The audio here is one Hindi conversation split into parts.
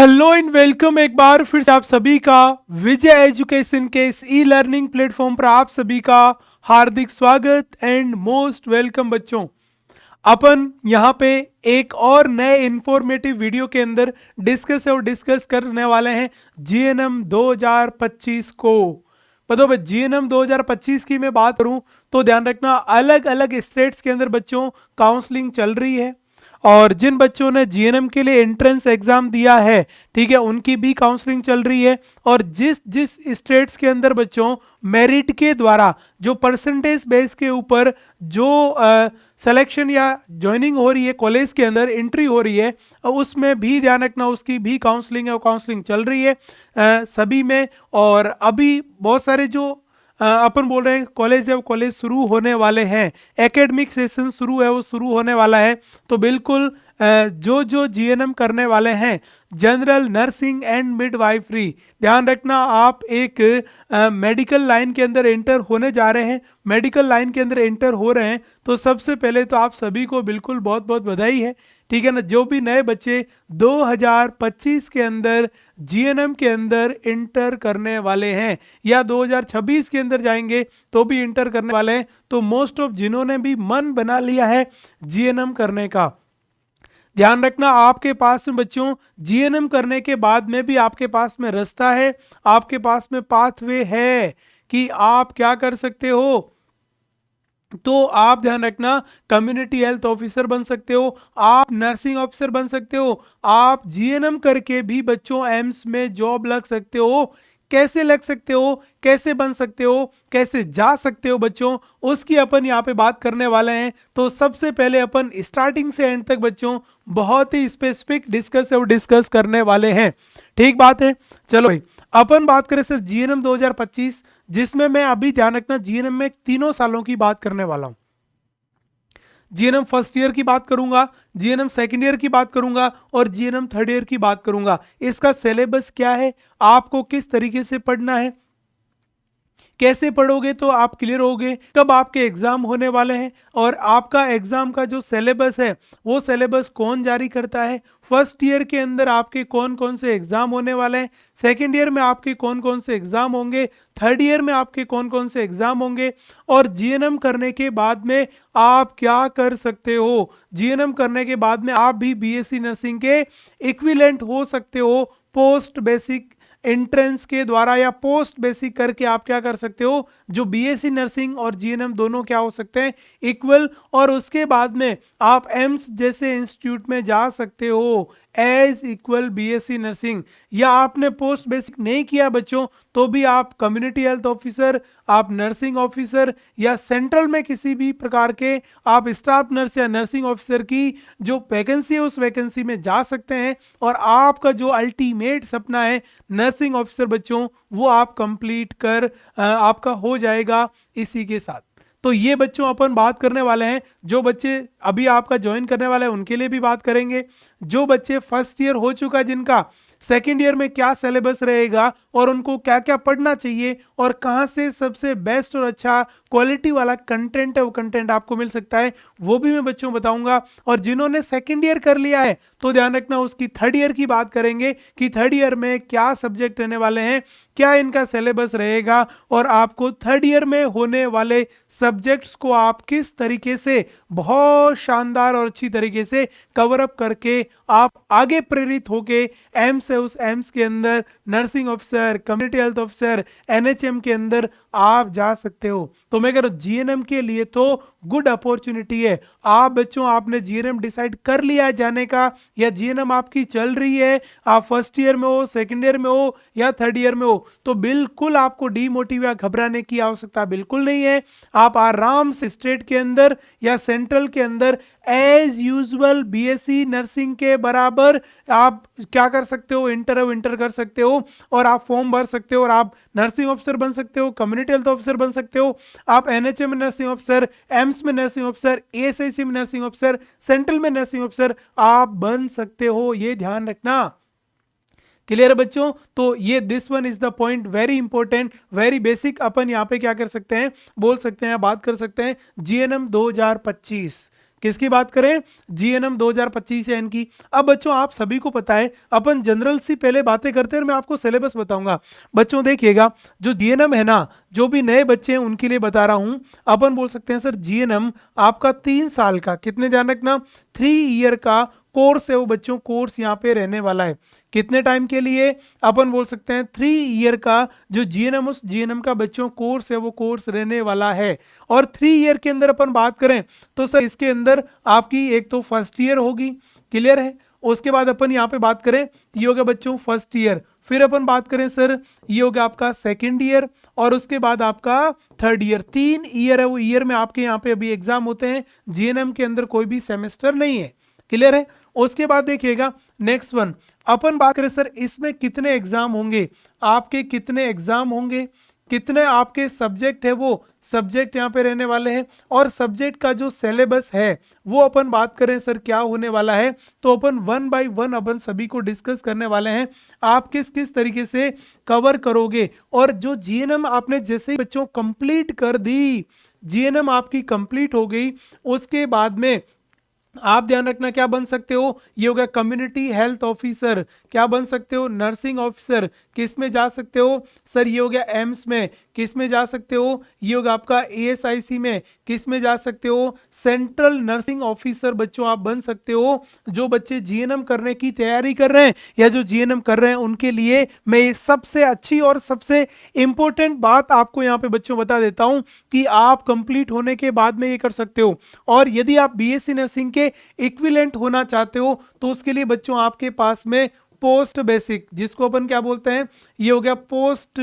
हेलो एंड वेलकम एक बार फिर से आप सभी का विजय एजुकेशन के इस ई लर्निंग प्लेटफॉर्म पर आप सभी का हार्दिक स्वागत एंड मोस्ट वेलकम। बच्चों, अपन यहाँ पे एक और नए इंफॉर्मेटिव वीडियो के अंदर डिस्कस करने वाले हैं जीएनएम 2025 को। बताओ भाई, जीएनएम 2025 की मैं बात करूं तो ध्यान रखना, अलग अलग स्टेट्स के अंदर बच्चों काउंसलिंग चल रही है और जिन बच्चों ने जीएनएम के लिए एंट्रेंस एग्जाम दिया है, ठीक है, उनकी भी काउंसलिंग चल रही है। और जिस जिस स्टेट्स के अंदर बच्चों मेरिट के द्वारा जो परसेंटेज बेस के ऊपर जो सिलेक्शन या ज्वाइनिंग हो रही है, कॉलेज के अंदर एंट्री हो रही है, उसमें भी ध्यान रखना उसकी भी काउंसलिंग है, काउंसलिंग चल रही है सभी में। और अभी बहुत सारे जो अपन बोल रहे हैं कॉलेज है, वो कॉलेज शुरू होने वाले हैं, एकेडमिक सेशन शुरू है, वो शुरू होने वाला है। तो बिल्कुल जो जो जीएनएम करने वाले हैं, जनरल नर्सिंग एंड मिडवाइफरी, ध्यान रखना आप एक मेडिकल लाइन के अंदर एंटर होने जा रहे हैं, मेडिकल लाइन के अंदर एंटर हो रहे हैं, तो सबसे पहले तो आप सभी को बिल्कुल बहुत बहुत बधाई है, ठीक है ना। जो भी नए बच्चे 2025 के अंदर जीएनएम के अंदर इंटर करने वाले हैं या 2026 के अंदर जाएंगे तो भी इंटर करने वाले हैं, तो मोस्ट ऑफ जिन्होंने भी मन बना लिया है जीएनएम करने का, ध्यान रखना आपके पास में बच्चों जीएनएम करने के बाद में भी आपके पास में रास्ता है, आपके पास में पाथवे है कि आप क्या कर सकते हो। तो आप ध्यान रखना, कम्युनिटी हेल्थ ऑफिसर बन सकते हो, आप नर्सिंग ऑफिसर बन सकते हो, आप जीएनएम करके भी बच्चों एम्स में जॉब लग सकते हो। कैसे लग सकते हो, कैसे बन सकते हो, कैसे जा सकते हो बच्चों, उसकी अपन यहाँ पे बात करने वाले हैं। तो सबसे पहले अपन स्टार्टिंग से एंड तक बच्चों बहुत ही स्पेसिफिक डिस्कस करने वाले हैं, ठीक बात है। चलो भाई, अपन बात करें सर जीएनएम 2025, जिसमें मैं अभी ध्यान रखना जीएनएम में 3 सालों की बात करने वाला हूं। जीएनएम फर्स्ट ईयर की बात करूंगा, जीएनएम सेकंड ईयर की बात करूंगा और जीएनएम थर्ड ईयर की बात करूंगा। इसका सिलेबस क्या है, आपको किस तरीके से पढ़ना है, कैसे पढ़ोगे तो आप क्लियर होगे, कब आपके एग्जाम होने वाले हैं और आपका एग्जाम का जो सिलेबस है वो सिलेबस कौन जारी करता है, फर्स्ट ईयर के अंदर आपके कौन कौन से एग्जाम होने वाले हैं, सेकेंड ईयर में आपके कौन कौन से एग्जाम होंगे, थर्ड ईयर में आपके कौन कौन से एग्जाम होंगे, और जीएनएम करने के बाद में आप क्या कर सकते हो। जीएनएम करने के बाद में आप भी बीएससी नर्सिंग के इक्विवेलेंट हो सकते हो, पोस्ट बेसिक एंट्रेंस के द्वारा या पोस्ट बेसिक करके आप क्या कर सकते हो, जो बीएससी नर्सिंग और जीएनएम दोनों क्या हो सकते हैं, इक्वल। और उसके बाद में आप एम्स जैसे इंस्टीट्यूट में जा सकते हो एज इक्वल बीएससी नर्सिंग। या आपने पोस्ट बेसिक नहीं किया बच्चों तो भी आप कम्युनिटी हेल्थ ऑफिसर, आप नर्सिंग ऑफिसर या सेंट्रल में किसी भी प्रकार के आप स्टाफ नर्स या नर्सिंग ऑफिसर की जो वैकेंसी है उस वैकेंसी में जा सकते हैं। और आपका जो अल्टीमेट सपना है नर्सिंग ऑफिसर बच्चों, वो आप कंप्लीट कर आपका हो जाएगा इसी के साथ। तो ये बच्चों अपन बात करने वाले हैं, जो बच्चे अभी आपका ज्वाइन करने वाले हैं उनके लिए भी बात करेंगे, जो बच्चे फर्स्ट ईयर हो चुका जिनका, सेकेंड ईयर में क्या सिलेबस रहेगा और उनको क्या क्या पढ़ना चाहिए और कहाँ से सबसे बेस्ट और अच्छा क्वालिटी वाला कंटेंट है वो कंटेंट आपको मिल सकता है, वो भी मैं बच्चों बताऊंगा। और जिन्होंने सेकेंड ईयर कर लिया है तो ध्यान रखना उसकी थर्ड ईयर की बात करेंगे कि थर्ड ईयर में क्या सब्जेक्ट रहने वाले हैं, क्या इनका सिलेबस रहेगा और आपको थर्ड ईयर में होने वाले सब्जेक्ट्स को आप किस तरीके से बहुत शानदार और अच्छी तरीके से कवर अप करके आप आगे प्रेरित होके एम्स है उस एम्स के अंदर nursing officer, community health officer, NHM के अंदर आप जा सकते हो। तो मैं कह रहा हूं जीएनएम के लिए तो गुड अपॉर्चुनिटी है। आप बच्चों आपने जीएनएम डिसाइड कर लिया है जाने का या जीएनएम आपकी चल रही है, आप फर्स्ट ईयर में हो, सेकंड ईयर में हो या थर्ड ईयर में हो, तो बिल्कुल आपको डीमोटिव या घबराने की आवश्यकता बिल्कुल नहीं है। आप आराम से स्टेट के अंदर या सेंट्रल के अंदर एज यूजुअल बीएससी नर्सिंग के बराबर आप क्या कर सकते हो, इंटर कर सकते हो और आप फॉर्म भर सकते हो और आप नर्सिंग ऑफिसर बन सकते हो, कम्युनिटी हेल्थ ऑफिसर बन सकते हो, आप एनएचएम में नर्सिंग ऑफिसर, एम्स में नर्सिंग ऑफिसर, एएसआईसी में नर्सिंग ऑफिसर, सेंट्रल में नर्सिंग ऑफिसर आप बन सकते हो, ये ध्यान रखना। क्लियर है बच्चों। तो ये this one is the point, very important, very basic. अपन यहाँ पे क्या कर सकते हैं, बोल सकते हैं, बात कर सकते हैं जीएनएम 2025 किसकी बात करें? जीएनएम 2025 है इनकी। अब बच्चों आप सभी को पता है अपन जनरल सी पहले बातें करते हैं और मैं आपको सिलेबस बताऊंगा। बच्चों देखिएगा, जो जीएनएम है ना, जो भी नए बच्चे हैं उनके लिए बता रहा हूं। अपन बोल सकते हैं सर जीएनएम आपका 3 साल का, कितने ध्यान रखना, 3 ईयर का कोर्स है वो बच्चों, कोर्स यहाँ पे रहने वाला है। कितने टाइम के लिए? अपन बोल सकते हैं 3 ईयर का जो जीएनएम, उस जीएनएम का बच्चों कोर्स है वो कोर्स रहने वाला है। और 3 ईयर के अंदर अपन बात करें तो सर इसके अंदर आपकी एक तो फर्स्ट ईयर होगी, क्लियर है। उसके बाद अपन यहाँ पे बात करें, ये हो गया बच्चों फर्स्ट ईयर। फिर अपन बात करें सर, ये हो गया आपका सेकेंड ईयर, और उसके बाद आपका थर्ड ईयर। 3 ईयर है वो, ईयर में आपके यहाँ पे अभी एग्जाम होते हैं। जीएनएम के अंदर कोई भी सेमेस्टर नहीं है, क्लियर है। उसके बाद देखिएगा नेक्स्ट वन, अपन बात करें सर इसमें कितने एग्जाम होंगे, आपके कितने एग्जाम होंगे, कितने आपके सब्जेक्ट है, वो सब्जेक्ट यहाँ पे रहने वाले हैं। और सब्जेक्ट का जो सिलेबस है वो अपन बात करें सर क्या होने वाला है, तो अपन 1 बाय 1 अपन सभी को डिस्कस करने वाले हैं। आप किस किस तरीके से कवर करोगे। और जो जीएनएम आपने जैसे ही बच्चों कंप्लीट कर दी, जीएनएम आपकी कंप्लीट हो गई, उसके बाद में आप ध्यान रखना क्या बन सकते हो, ये हो गया कम्युनिटी हेल्थ ऑफिसर, क्या बन सकते हो, नर्सिंग ऑफिसर। किस में जा सकते हो सर, ये हो गया एम्स में। किस में जा सकते हो, ये होगा आपका एएसआईसी में। किस में जा सकते हो, सेंट्रल नर्सिंग ऑफिसर बच्चों आप बन सकते हो। जो बच्चे जीएनएम करने की तैयारी कर रहे हैं या जो जीएनएम कर रहे हैं उनके लिए मैं ये सबसे अच्छी और सबसे इंपॉर्टेंट बात आपको यहाँ पे बच्चों बता देता हूं कि आप कंप्लीट होने के बाद में ये कर सकते हो। और यदि आप बीएससी नर्सिंग के इक्विवेलेंट होना चाहते हो तो उसके लिए बच्चों आपके पास में पोस्ट बेसिक, जिसको अपन क्या बोलते हैं, ये हो गया पोस्ट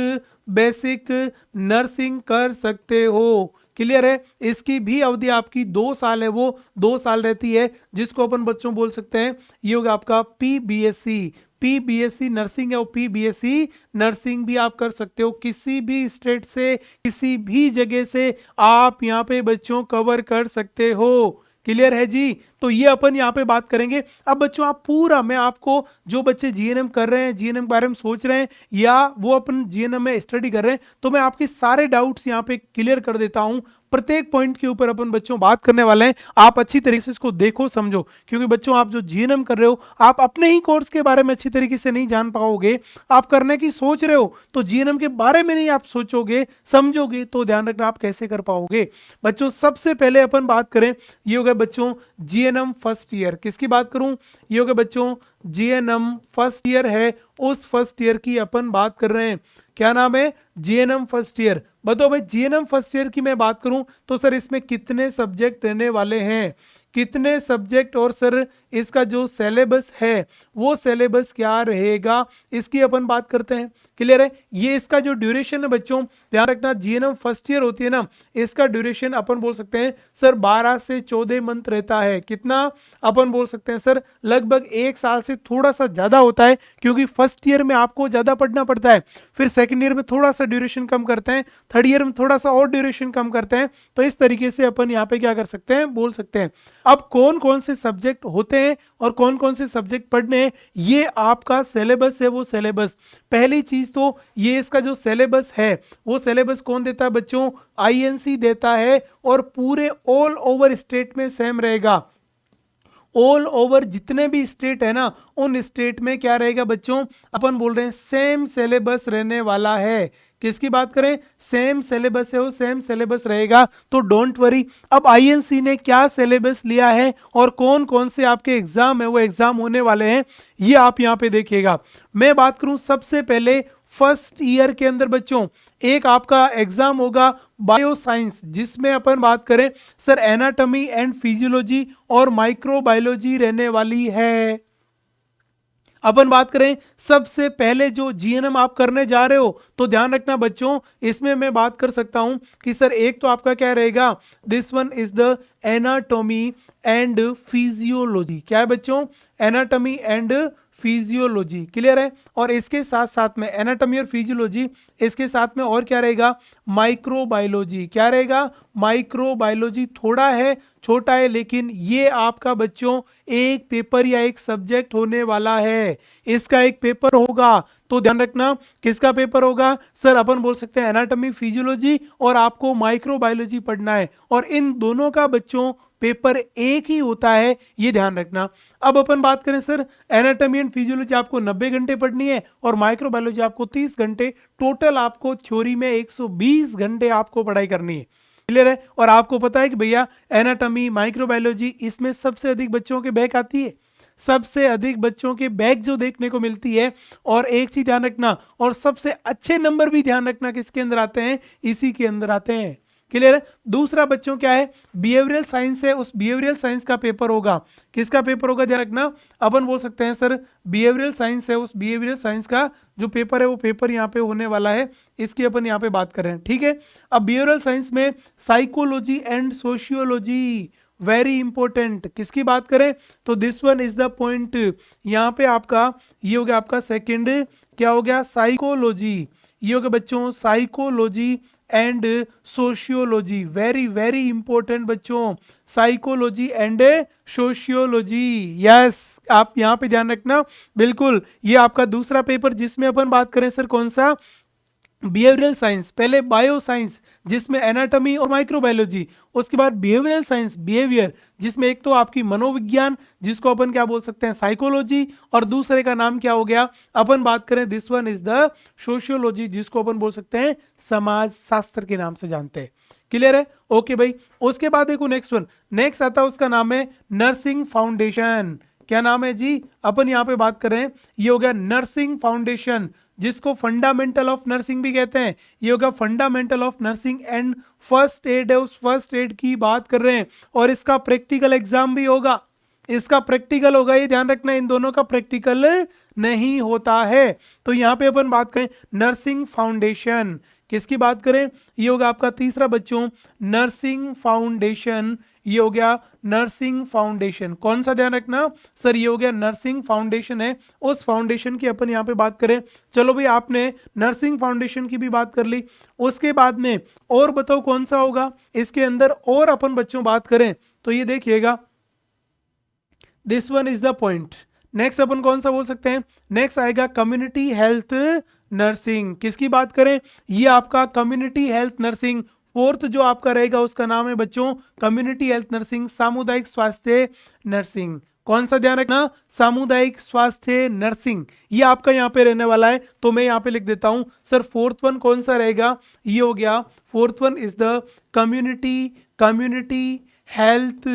बेसिक नर्सिंग कर सकते हो, क्लियर है। इसकी भी अवधि आपकी 2 साल है, वो 2 साल रहती है, जिसको अपन बच्चों बोल सकते हैं ये होगा आपका पीबीएससी। पीबीएससी नर्सिंग है वो, पीबीएससी नर्सिंग भी आप कर सकते हो। किसी भी स्टेट से, किसी भी जगह से आप यहाँ पे बच्चों कवर कर सकते हो, क्लियर है जी। तो ये अपन यहाँ पे बात करेंगे। अब बच्चों आप पूरा, मैं आपको जो बच्चे जीएनएम कर रहे हैं, जीएनएम के बारे में सोच रहे हैं या वो अपन जीएनएम में स्टडी कर रहे हैं, तो मैं आपके सारे डाउट्स यहाँ पे क्लियर कर देता हूँ। प्रत्येक पॉइंट के ऊपर अपन बच्चों बात करने वाले हैं। आप अच्छी तरीके से इसको देखो, समझो, क्योंकि बच्चों आप जो जीएनएम कर रहे हो आप अपने ही कोर्स के बारे में अच्छी तरीके से नहीं जान पाओगे। आप करने की सोच रहे हो तो जीएनएम के बारे में नहीं आप सोचोगे समझोगे, तो ध्यान रखना आप कैसे कर पाओगे। बच्चों सबसे पहले अपन बात करें, ये हो गया बच्चों जीएनएम फर्स्ट ईयर। किसकी बात करूं, ये हो गया बच्चों जीएनएम फर्स्ट ईयर है, उस फर्स्ट ईयर की अपन बात कर रहे हैं। क्या नाम है, जीएनएम फर्स्ट ईयर। बताओ भाई जीएनएम फर्स्ट ईयर की मैं बात करूं तो सर इसमें कितने सब्जेक्ट रहने वाले हैं, कितने सब्जेक्ट, और सर इसका जो सिलेबस है वो सिलेबस क्या रहेगा, इसकी अपन बात करते हैं, क्लियर है। ये इसका जो ड्यूरेशन है बच्चों ध्यान रखना, जीएनएम फर्स्ट ईयर होती है ना, इसका ड्यूरेशन अपन बोल सकते हैं सर 12 से 14 मंथ रहता है। कितना, अपन बोल सकते हैं सर लगभग 1 साल से थोड़ा सा ज्यादा होता है, क्योंकि फर्स्ट ईयर में आपको ज्यादा पढ़ना पड़ता है, फिर सेकेंड ईयर में थोड़ा सा ड्यूरेशन कम करते हैं, थर्ड ईयर में थोड़ा सा और ड्यूरेशन कम करते हैं। तो इस तरीके से अपन यहाँ पे क्या कर सकते हैं, बोल सकते हैं। अब कौन कौन से सब्जेक्ट होते हैं और कौन कौन से सब्जेक्ट पढ़ने हैं, ये आपका सिलेबस है वो सिलेबस। पहली चीज तो ये इसका जो सिलेबस है वो सिलेबस कौन देता है बच्चों, आईएनसी देता है, और पूरे ऑल ओवर स्टेट में सेम रहेगा। ऑल ओवर जितने भी स्टेट है ना, उन स्टेट में क्या रहेगा बच्चों, अपन बोल रहे हैं सेम सिलेबस रहने वाला है। किसकी बात करें, सेम सिलेबस है वो, सेम सिलेबस रहेगा, तो डोंट वरी। अब आईएनसी ने क्या सिलेबस लिया है और कौन कौन से आपके एग्जाम है वो एग्जाम होने वाले हैं, ये आप यहाँ पे देखिएगा। मैं बात करूं सबसे पहले फर्स्ट ईयर के अंदर बच्चों एक आपका एग्जाम होगा बायो साइंस, जिसमें अपन बात करें सर एनाटॉमी एंड फिजियोलॉजी और माइक्रोबायोलॉजी रहने वाली है। अपन बात करें सबसे पहले जो जीएनएम आप करने जा रहे हो तो ध्यान रखना बच्चों, इसमें मैं बात कर सकता हूं कि सर एक तो आपका क्या रहेगा, this one is the anatomy and physiology. क्या है बच्चों, एनाटॉमी एंड फिजियोलॉजी, क्लियर है। और इसके साथ साथ में एनाटॉमी और फिजियोलॉजी, इसके साथ में और क्या रहेगा, माइक्रोबायोलॉजी। क्या रहेगा, माइक्रोबायोलॉजी थोड़ा है, छोटा है, लेकिन ये आपका बच्चों एक पेपर या एक सब्जेक्ट होने वाला है। इसका एक पेपर होगा, तो ध्यान रखना किसका पेपर होगा सर, अपन बोल सकते हैं एनाटॉमी फिजियोलॉजी, और आपको माइक्रोबायोलॉजी पढ़ना है, और इन दोनों का बच्चों पेपर एक ही होता है, ये ध्यान रखना। अब अपन बात करें सर, एनाटॉमी एंड फिजियोलॉजी आपको 90 घंटे पढ़नी है और माइक्रोबायोलॉजी आपको 30 घंटे, टोटल आपको थ्योरी में 120 घंटे आपको पढ़ाई करनी है। क्लियर है? और आपको पता है कि भैया एनाटॉमी माइक्रोबायोलॉजी इसमें सबसे अधिक बच्चों के बैक आती है, सबसे अधिक बच्चों के बैक जो देखने को मिलती है। और एक चीज ध्यान रखना, और सबसे अच्छे नंबर भी ध्यान रखना किसके अंदर आते हैं, इसी के अंदर आते हैं। क्लियर है? दूसरा बच्चों क्या है, बिहेवियरल साइंस है, उस बिहेवियरल साइंस का पेपर होगा। किसका पेपर होगा ध्यान रखना, अपन बोल सकते हैं सर बिहेवियरल साइंस है, उस बिहेवियरल साइंस का जो पेपर है वो पेपर यहाँ पे होने वाला है, इसकी अपन यहाँ पे बात कर रहे हैं। ठीक है, अब बिहेवियरल साइंस में psychology and sociology very important, किसकी बात करें तो this one is the point. यहाँ पे आपका ये हो गया आपका सेकंड, क्या हो गया, साइकोलॉजी, ये हो गया बच्चों psychology and sociology, very very important बच्चों, साइकोलॉजी एंड सोशियोलॉजी। यस, आप यहाँ पे ध्यान रखना, बिल्कुल ये आपका दूसरा पेपर, जिसमें अपन बात करें सर कौन सा, बिहेवियरल साइंस, पहले बायो साइंस जिसमें एनाटॉमी और माइक्रोबायोलॉजी, उसके बाद बिहेवियरल साइंस बिहेवियर, जिसमें एक तो आपकी मनोविज्ञान जिसको अपन क्या बोल सकते हैं साइकोलॉजी, और दूसरे का नाम क्या हो गया, अपन बात करें this one is the sociology, जिसको अपन बोल सकते हैं समाज शास्त्र के नाम से जानते हैं। क्लियर है? ओके भाई, उसके बाद देखो नेक्स्ट वन, नेक्स्ट आता है उसका नाम है नर्सिंग फाउंडेशन। क्या नाम है जी, अपन यहाँ पे बात कर रहे हैं, ये हो गया नर्सिंग फाउंडेशन, जिसको फंडामेंटल ऑफ नर्सिंग भी कहते हैं। ये होगा fundamental of nursing and first aid है, उस फर्स्ट एड की बात कर रहे हैं, और इसका प्रैक्टिकल एग्जाम भी होगा, इसका प्रैक्टिकल होगा, ये ध्यान रखना, इन दोनों का प्रैक्टिकल नहीं होता है। तो यहाँ पे अपन बात करें नर्सिंग फाउंडेशन, किसकी बात करें, ये होगा आपका तीसरा बच्चों नर्सिंग फाउंडेशन, ये हो गया नर्सिंग फाउंडेशन, कौन सा ध्यान रखना सर, ये हो गया नर्सिंग फाउंडेशन है, उस फाउंडेशन की अपन यहाँ पे बात करें। चलो भाई, आपने नर्सिंग फाउंडेशन की भी बात कर ली, उसके बाद में और बताओ कौन सा होगा इसके अंदर, और अपन बच्चों बात करें तो ये देखिएगा this one is the point. Next अपन कौन सा बोल सकते हैं, नेक्स्ट आएगा कम्युनिटी हेल्थ नर्सिंग, किसकी बात करें, ये आपका कम्युनिटी हेल्थ नर्सिंग, फोर्थ जो आपका रहेगा उसका नाम है बच्चों कम्युनिटी हेल्थ नर्सिंग, सामुदायिक स्वास्थ्य नर्सिंग, कौन सा ध्यान रखना, सामुदायिक स्वास्थ्य नर्सिंग, ये आपका यहाँ पे रहने वाला है। तो मैं यहाँ पे लिख देता हूं सर, फोर्थ वन कौन सा रहेगा, ये हो गया fourth one is the community health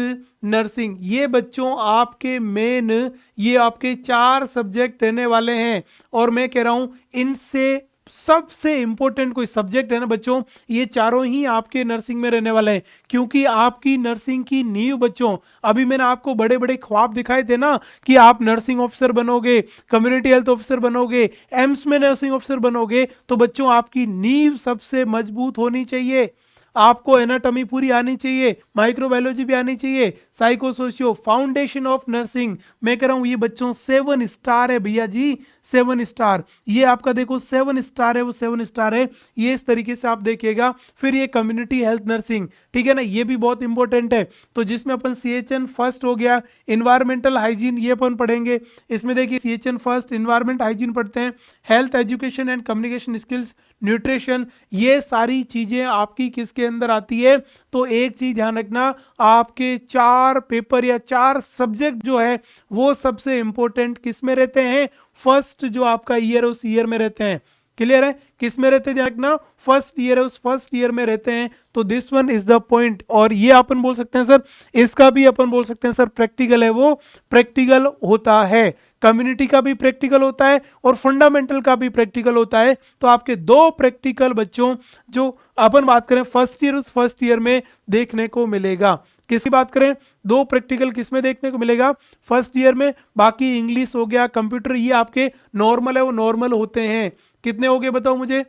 nursing. ये बच्चों आपके मेन, ये आपके 4 सब्जेक्ट रहने वाले हैं, और मैं कह रहा हूं इनसे सबसे इंपॉर्टेंट कोई सब्जेक्ट है ना बच्चों, ये चारों ही आपके नर्सिंग में रहने वाले हैं, क्योंकि आपकी नर्सिंग की नींव बच्चों, अभी मैंने आपको बड़े बड़े ख्वाब दिखाए थे ना कि आप नर्सिंग ऑफिसर बनोगे, कम्युनिटी हेल्थ ऑफिसर बनोगे, एम्स में नर्सिंग ऑफिसर बनोगे, तो बच्चों आपकी नींव सबसे मजबूत होनी चाहिए। आपको एनाटॉमी पूरी आनी चाहिए, माइक्रोबायोलॉजी भी आनी चाहिए, psycho socio, foundation of nursing. मैं कह रहा हूं ये बच्चों 7 स्टार है भैया जी, 7 स्टार, ये आपका देखो 7 स्टार है, वो 7 स्टार है, ये इस तरीके से आप देखिएगा। फिर ये कम्युनिटी हेल्थ नर्सिंग, ठीक है ना, ये भी बहुत इंपॉर्टेंट है, तो जिसमें अपन CHN फर्स्ट हो गया, इन्वायरमेंटल हाइजीन ये अपन पढ़ेंगे, इसमें देखिए CHN फर्स्ट, इन्वायरमेंट हाइजीन पढ़ते हैं, health education and communication skills, nutrition, ये सारी चीजें आपकी किसके अंदर आती है। तो एक चीज ध्यान रखना, आपके 4 पेपर या 4 सब्जेक्ट जो है वो सबसे इंपॉर्टेंट किस में रहते हैं, फर्स्ट जो आपका ईयर उस ईयर में रहते हैं। क्लियर है, किस में रहते हैं ध्यान रखना, फर्स्ट ईयर है उस फर्स्ट ईयर में रहते हैं। तो this one is the point, और ये अपन बोल सकते हैं सर, इसका भी अपन बोल सकते हैं सर प्रैक्टिकल है, वो प्रैक्टिकल होता है, कम्युनिटी का भी प्रैक्टिकल होता है और फंडामेंटल का भी प्रैक्टिकल होता है। तो आपके 2 प्रैक्टिकल बच्चों जो अपन बात करें फर्स्ट ईयर, उस फर्स्ट ईयर में देखने को मिलेगा। किसकी बात करें, 2 प्रैक्टिकल किस में देखने को मिलेगा, फर्स्ट ईयर में। बाकी इंग्लिश हो गया, कंप्यूटर, ये आपके नॉर्मल है, वो नॉर्मल होते हैं। कितने हो गए बताओ मुझे,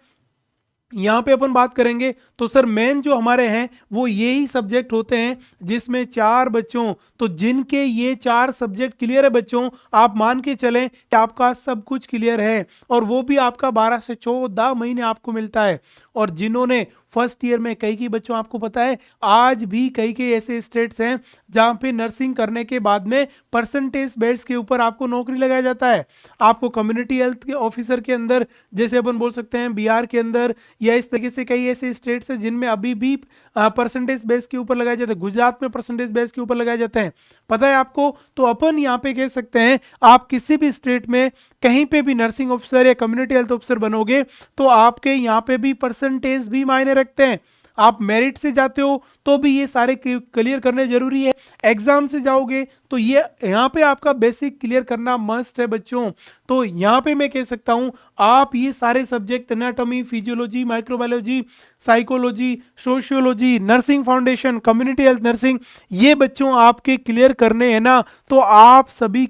यहाँ पे अपन बात करेंगे तो सर मेन जो हमारे हैं वो यही सब्जेक्ट होते हैं, जिसमें 4 बच्चों, तो जिनके ये 4 सब्जेक्ट क्लियर है बच्चों, आप मान के चलें कि आपका सब कुछ क्लियर है, और वो भी आपका 12 से 14 महीने आपको मिलता है। और जिन्होंने फर्स्ट ईयर में कई बच्चों आपको पता है आज भी कई ऐसे स्टेट्स हैं जहां पे नर्सिंग करने के बाद में परसेंटेज बेस के ऊपर आपको नौकरी लगाया जाता है। आपको कम्युनिटी हेल्थ के ऑफिसर के अंदर, जैसे अपन बोल सकते हैं बिहार के अंदर, या इस तरीके से कई ऐसे स्टेट्स हैं जिनमें अभी भी परसेंटेज बेस के ऊपर लगाए जाते हैं। गुजरात में परसेंटेज बेस के ऊपर लगाए जाते हैं, पता है आपको। तो अपन यहाँ पे कह सकते हैं आप किसी भी स्टेट में कहीं पे भी नर्सिंग ऑफिसर या कम्युनिटी हेल्थ ऑफिसर बनोगे तो आपके यहाँ पे भी परसेंटेज भी मायने रखते हैं। आप मेरिट से जाते हो तो भी ये सारे क्लियर करने जरूरी है। एग्जाम से जाओगे तो ये यहाँ पे आपका बेसिक क्लियर करना मस्ट है बच्चों। तो यहाँ पे मैं कह सकता हूँ आप ये सारे subject anatomy, physiology, microbiology, psychology, sociology, nursing foundation, community health nursing, ये बच्चों आपके क्लियर करने हैं ना, तो आप सभी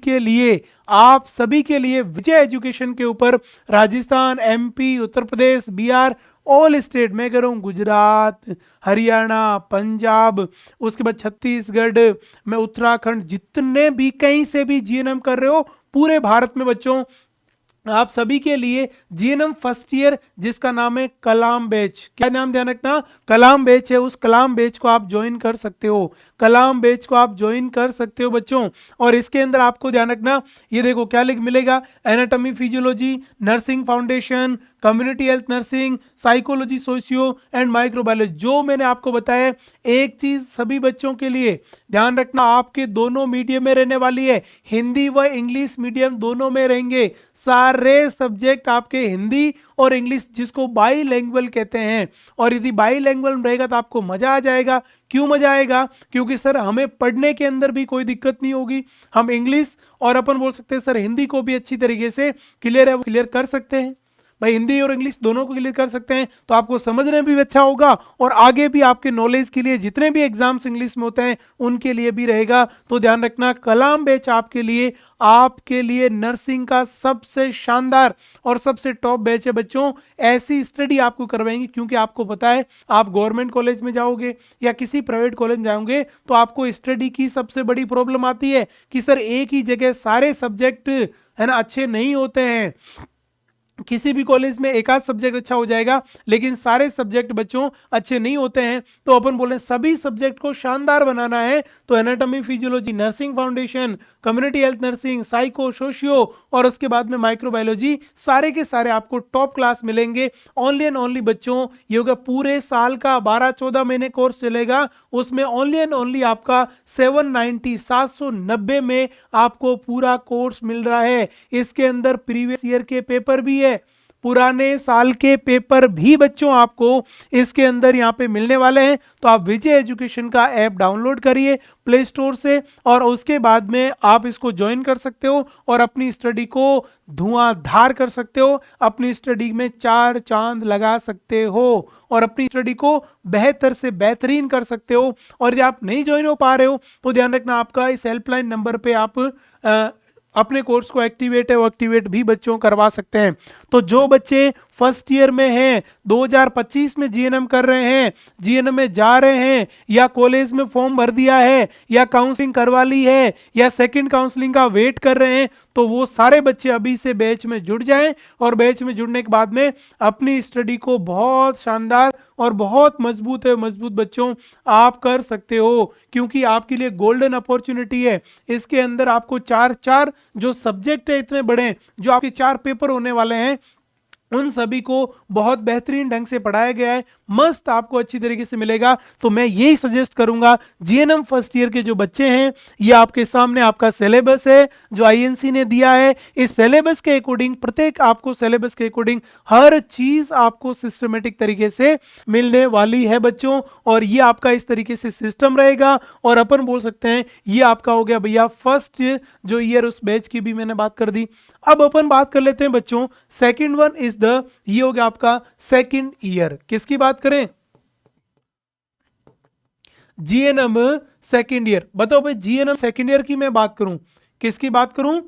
के लिए विजय एजुकेशन के ऊपर Rajasthan, MP, Uttar Pradesh, Bihar, all state, मैं कह रहा हूँ गुजरात, हरियाणा, पंजाब, उसके बाद छत्तीसगढ़ में, उत्तराखंड, जितने भी कहीं से भी जीएनएम कर रहे हो पूरे भारत में बच्चों, आप सभी के लिए जीएनएम फर्स्ट ईयर जिसका नाम है कलाम बैच, क्या नाम ध्यान रखना, कलाम बैच है, उस कलाम बैच को आप ज्वाइन कर सकते हो, कलाम बैच को आप ज्वाइन कर सकते हो बच्चों। और इसके अंदर आपको ध्यान रखना, ये देखो क्या लिख मिलेगा, anatomy, physiology, nursing foundation, community health nursing, psychology, socio and microbiology. जो मैंने आपको बताया, एक चीज सभी बच्चों के लिए ध्यान रखना, आपके दोनों मीडियम में रहने वाली है, हिंदी व इंग्लिश मीडियम दोनों में रहेंगे। सारे सब्जेक्ट आपके हिंदी और इंग्लिश, जिसको बाई लैंग्वेज कहते हैं। और यदि बाई लैंग्वेज रहेगा तो आपको मजा आ जाएगा। क्यों मजा आएगा? क्योंकि सर हमें पढ़ने के अंदर भी कोई दिक्कत नहीं होगी, हम इंग्लिश और अपन बोल सकते हैं सर हिंदी को भी अच्छी तरीके से क्लियर है वो क्लियर कर सकते हैं। भाई हिंदी और इंग्लिश दोनों को क्लियर कर सकते हैं तो आपको समझने में भी अच्छा होगा और आगे भी आपके नॉलेज के लिए जितने भी एग्जाम्स इंग्लिश में होते हैं उनके लिए भी रहेगा। तो ध्यान रखना, कलाम बैच आपके लिए नर्सिंग का सबसे शानदार और सबसे टॉप बैच है बच्चों। ऐसी स्टडी आपको करवाएंगे क्योंकि आपको पता है आप गवर्नमेंट कॉलेज में जाओगे या किसी प्राइवेट कॉलेज में जाओगे तो आपको स्टडी की सबसे बड़ी प्रॉब्लम आती है कि सर एक ही जगह सारे सब्जेक्ट है ना अच्छे नहीं होते हैं। किसी भी कॉलेज में एक आध सब्जेक्ट अच्छा हो जाएगा लेकिन सारे सब्जेक्ट बच्चों अच्छे नहीं होते हैं। तो अपन बोले सभी सब्जेक्ट को शानदार बनाना है तो anatomy, physiology, nursing foundation, community health nursing, psycho, socio और उसके बाद में माइक्रोबायोलॉजी, सारे के सारे आपको टॉप क्लास मिलेंगे। ओनली एंड ओनली बच्चों ये होगा पूरे साल का 12-14 महीने कोर्स चलेगा, उसमें ओनली एंड ओनली आपका 790 में आपको पूरा कोर्स मिल रहा है। इसके अंदर प्रीवियस ईयर के पेपर भी है, पुराने साल के पेपर भी बच्चों आपको इसके अंदर यहाँ पे मिलने वाले हैं। तो आप विजय एजुकेशन का ऐप डाउनलोड करिए प्ले स्टोर से और उसके बाद में आप इसको ज्वाइन कर सकते हो और अपनी स्टडी को धुआंधार कर सकते हो, अपनी स्टडी में 4 चांद लगा सकते हो और अपनी स्टडी को बेहतर से बेहतरीन कर सकते हो। और यदि आप नहीं ज्वाइन हो पा रहे हो तो ध्यान रखना आपका इस हेल्पलाइन नंबर पे आप अपने कोर्स को एक्टिवेट है वो एक्टिवेट भी बच्चों करवा सकते हैं। तो जो बच्चे फर्स्ट ईयर में हैं, 2025 में जीएनएम कर रहे हैं, जीएनएम में जा रहे हैं या कॉलेज में फॉर्म भर दिया है या काउंसलिंग करवा ली है या सेकंड काउंसलिंग का वेट कर रहे हैं, तो वो सारे बच्चे अभी से बैच में जुड़ जाएं और बैच में जुड़ने के बाद में अपनी स्टडी को बहुत शानदार और बहुत मजबूत बच्चों आप कर सकते हो क्योंकि आपके लिए गोल्डन अपॉर्चुनिटी है। इसके अंदर आपको 4 जो सब्जेक्ट है इतने बड़े, जो आपके 4 पेपर होने वाले हैं, उन सभी को बहुत बेहतरीन ढंग से पढ़ाया गया है, मस्त आपको अच्छी तरीके से मिलेगा। तो मैं यही सजेस्ट करूंगा जीएनएम फर्स्ट ईयर के जो बच्चे हैं, ये आपके सामने आपका सिलेबस है जो आईएनसी ने दिया है। इस सिलेबस के अकॉर्डिंग प्रत्येक आपको सिलेबस के अकॉर्डिंग हर चीज आपको सिस्टमेटिक तरीके से मिलने वाली है बच्चों। और ये आपका इस तरीके से सिस्टम रहेगा और अपन बोल सकते हैं ये आपका हो गया भैया फर्स्ट जो ईयर, उस बैच की भी मैंने बात कर दी। अब अपन बात कर लेते हैं बच्चों सेकंड वन इज द, ये हो गया आपका सेकंड ईयर। किसकी बात करें? GNM second year. बताओ भाई जीएनएम सेकंड ईयर की मैं बात करूं, किसकी बात करूं?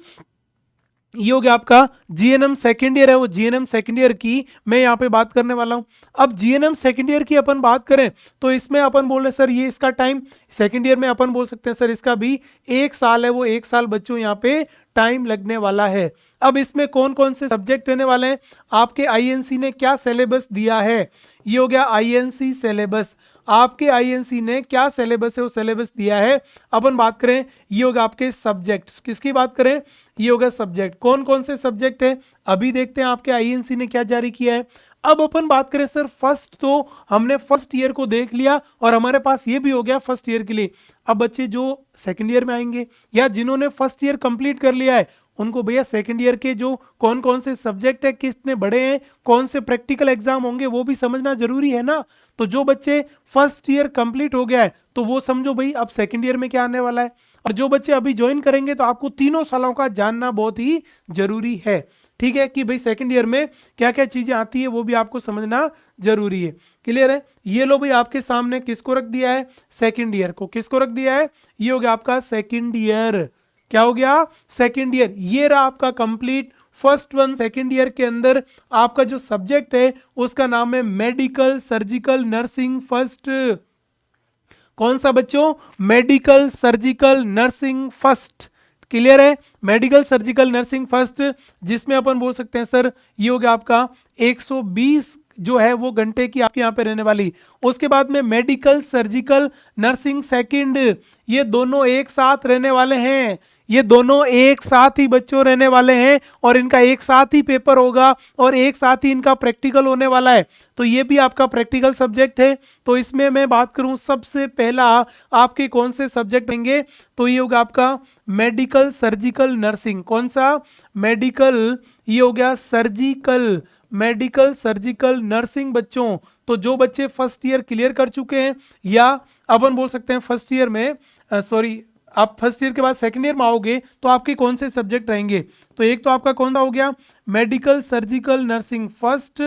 ये हो गया आपका जीएनएम सेकेंड ईयर है, वो जीएनएम सेकेंड ईयर की मैं यहाँ पे बात करने वाला हूँ। अब जीएनएम सेकेंड ईयर की अपन बात करें तो इसमें अपन बोल रहे सर ये इसका टाइम सेकेंड ईयर में अपन बोल सकते हैं सर इसका भी 1 साल है, वो 1 साल बच्चों यहाँ पे टाइम लगने वाला है। अब इसमें कौन कौन से सब्जेक्ट रहने वाले हैं, आपके आईएनसी ने क्या सिलेबस दिया है, ये हो गया आईएनसी सिलेबस। आपके आईएनसी ने क्या सिलेबस है वो सिलेबस दिया है। अपन बात करें ये होगा आपके सब्जेक्ट्स, किसकी बात करें, ये होगा सब्जेक्ट। कौन कौन से सब्जेक्ट है अभी देखते हैं आपके आईएनसी ने क्या जारी किया है। अब अपन बात करें सर फर्स्ट, तो हमने फर्स्ट ईयर को देख लिया और हमारे पास ये भी हो गया फर्स्ट ईयर के लिए। अब बच्चे जो सेकंड ईयर में आएंगे या जिन्होंने फर्स्ट ईयर कंप्लीट कर लिया है उनको भैया सेकंड ईयर के जो कौन कौन से सब्जेक्ट है, कितने बड़े हैं, कौन से प्रैक्टिकल एग्जाम होंगे वो भी समझना जरूरी है ना। तो जो बच्चे फर्स्ट ईयर कंप्लीट हो गया है तो वो समझो भाई अब सेकंड ईयर में क्या आने वाला है, और जो बच्चे अभी ज्वाइन करेंगे तो आपको तीनों सालों का जानना बहुत ही जरूरी है। ठीक है कि भाई सेकंड ईयर में क्या क्या चीजें आती है वो भी आपको समझना जरूरी है। क्लियर है। ये लो भाई आपके सामने किसको रख दिया है, सेकंड ईयर को। किसको रख दिया है, ये हो गया आपका सेकंड ईयर। क्या हो गया, सेकंड ईयर। ये रहा आपका complete first one. Second year के अंदर आपका जो सब्जेक्ट है उसका नाम है मेडिकल सर्जिकल नर्सिंग फर्स्ट। कौन सा बच्चों, medical surgical nursing first. Clear है, मेडिकल सर्जिकल नर्सिंग फर्स्ट, जिसमें अपन बोल सकते हैं सर ये हो गया आपका 120 जो है वो घंटे की आपके यहाँ पे रहने वाली। उसके बाद में मेडिकल सर्जिकल नर्सिंग सेकंड, ये दोनों एक साथ रहने वाले हैं। ये दोनों एक साथ ही बच्चों रहने वाले हैं और इनका एक साथ ही पेपर होगा और एक साथ ही इनका प्रैक्टिकल होने वाला है। तो ये भी आपका प्रैक्टिकल सब्जेक्ट है। तो इसमें मैं बात करूं सबसे पहला आपके कौन से सब्जेक्ट रहेंगे, तो ये होगा आपका मेडिकल सर्जिकल नर्सिंग। कौन सा, मेडिकल, ये हो गया सर्जिकल, मेडिकल सर्जिकल नर्सिंग बच्चों। तो जो बच्चे फर्स्ट ईयर क्लियर कर चुके हैं या अपन बोल सकते हैं फर्स्ट ईयर में सॉरी आप फर्स्ट ईयर के बाद सेकंड ईयर में आओगे तो आपके कौन से सब्जेक्ट रहेंगे, तो एक तो आपका कौन सा हो गया मेडिकल सर्जिकल नर्सिंग फर्स्ट,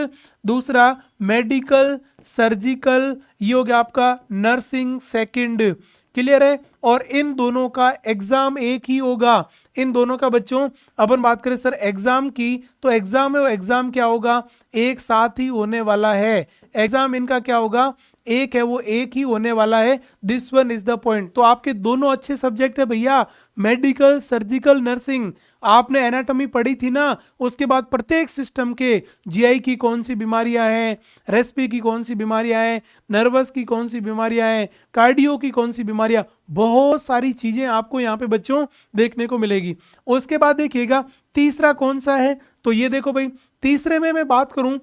दूसरा मेडिकल सर्जिकल ये हो गया आपका नर्सिंग सेकंड। क्लियर है। और इन दोनों का एग्जाम एक ही होगा। इन दोनों का बच्चों अपन बात करें सर एग्जाम की, तो एग्जाम है वो एग्जाम क्या होगा, एक साथ ही होने वाला है। एग्जाम इनका क्या होगा, एक है वो एक ही होने वाला है। This one is the point. तो आपके दोनों अच्छे सब्जेक्ट है भैया, मेडिकल सर्जिकल नर्सिंग। आपने एनाटॉमी पढ़ी थी ना, उसके बाद प्रत्येक सिस्टम के जीआई की कौन सी बीमारियां हैं, रेस्पी की कौन सी बीमारियां हैं, नर्वस की कौन सी बीमारियां हैं, कार्डियो की कौन सी बीमारियां, बहुत सारी चीजें आपको यहाँ पे बच्चों देखने को मिलेगी। उसके बाद देखिएगा तीसरा कौन सा है, तो ये देखो भाई तीसरे में मैं बात करूं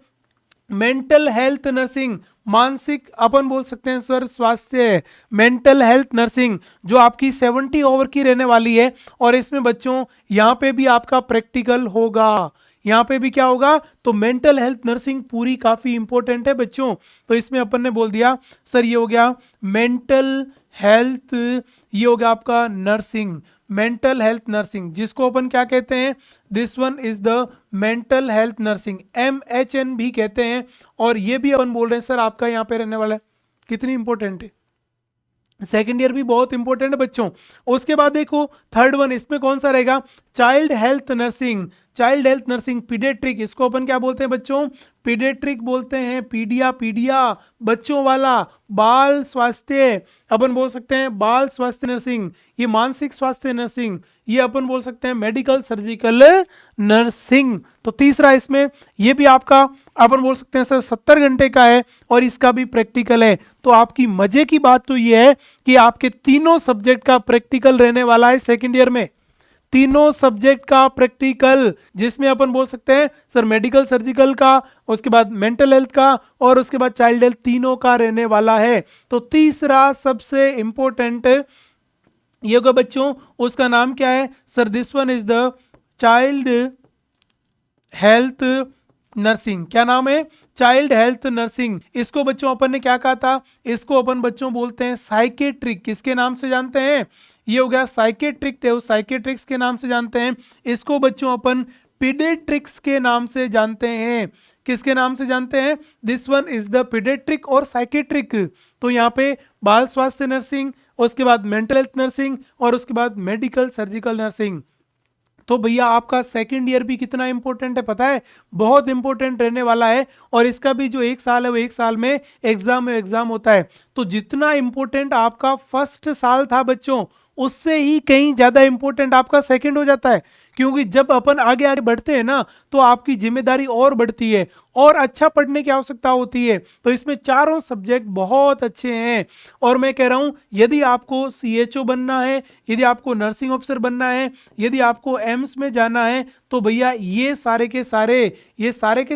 मेंटल हेल्थ नर्सिंग, मानसिक अपन बोल सकते हैं सर स्वास्थ्य, मेंटल हेल्थ नर्सिंग जो आपकी 70 ओवर की रहने वाली है। और इसमें बच्चों यहाँ पे भी आपका प्रैक्टिकल होगा, यहाँ पे भी क्या होगा, तो मेंटल हेल्थ नर्सिंग पूरी काफी इंपॉर्टेंट है बच्चों। तो इसमें अपन ने बोल दिया सर ये हो गया मेंटल हेल्थ, ये हो गया आपका नर्सिंग, मेंटल हेल्थ नर्सिंग, जिसको अपन क्या कहते हैं, this one is the mental health nursing, MHN भी कहते हैं। और ये भी अपन बोल रहे हैं सर आपका यहाँ पे रहने वाला है। कितनी इंपॉर्टेंट है, सेकेंड ईयर भी बहुत इंपॉर्टेंट है बच्चों। उसके बाद देखो थर्ड वन, इसमें कौन सा रहेगा, child health nursing, child health nursing paediatric, इसको अपन क्या बोलते हैं बच्चों, पीडियाट्रिक बोलते हैं। पीडिया, पीडिया बच्चों वाला, बाल स्वास्थ्य अपन बोल सकते हैं बाल स्वास्थ्य नर्सिंग, ये मानसिक स्वास्थ्य नर्सिंग, ये अपन बोल सकते हैं मेडिकल सर्जिकल नर्सिंग। तो तीसरा इसमें ये भी आपका अपन बोल सकते हैं सर 70 घंटे का है और इसका भी प्रैक्टिकल है। तो आपकी मजे की बात तो ये है कि आपके तीनों सब्जेक्ट का प्रैक्टिकल रहने वाला है सेकेंड ईयर में, तीनों सब्जेक्ट का प्रैक्टिकल, जिसमें अपन बोल सकते हैं सर मेडिकल सर्जिकल का, उसके बाद मेंटल हेल्थ का और उसके बाद चाइल्ड हेल्थ, तीनों का रहने वाला है। तो तीसरा सबसे इंपॉर्टेंट ये होगा बच्चों, उसका नाम क्या है sir, this one is the child health nursing. क्या नाम है, चाइल्ड हेल्थ नर्सिंग। इसको बच्चों अपन ने क्या कहा था, इसको अपन बच्चों बोलते हैं साइकेट्रिक। किसके नाम से जानते हैं, ये हो गया साइकेट्रिक, साइकेट्रिक्स के नाम से जानते हैं। इसको बच्चों अपन पीडियाट्रिक्स के नाम से जानते हैं। किसके नाम से जानते हैं, this one is the paediatric और साइकेट्रिक। तो यहाँ पे बाल स्वास्थ्य नर्सिंग, उसके बाद मेंटल हेल्थ नर्सिंग और उसके बाद मेडिकल सर्जिकल नर्सिंग। तो भैया आपका सेकंड ईयर भी कितना इंपॉर्टेंट है पता है, बहुत इंपॉर्टेंट रहने वाला है। और इसका भी जो एक साल है वो एक साल में एग्जाम होता है। तो जितना इंपॉर्टेंट आपका फर्स्ट साल था बच्चों, उससे ही कहीं ज्यादा इंपॉर्टेंट आपका सेकंड हो जाता है। क्योंकि जब अपन आगे आगे बढ़ते हैं ना, तो आपकी जिम्मेदारी और बढ़ती है और अच्छा पढ़ने की आवश्यकता होती है। तो इसमें चारों सब्जेक्ट बहुत अच्छे हैं। और मैं कह रहा हूं, यदि आपको सीएचओ बनना है, यदि आपको नर्सिंग ऑफिसर बनना है, यदि आपको एम्स में जाना है, तो भैया ये सारे के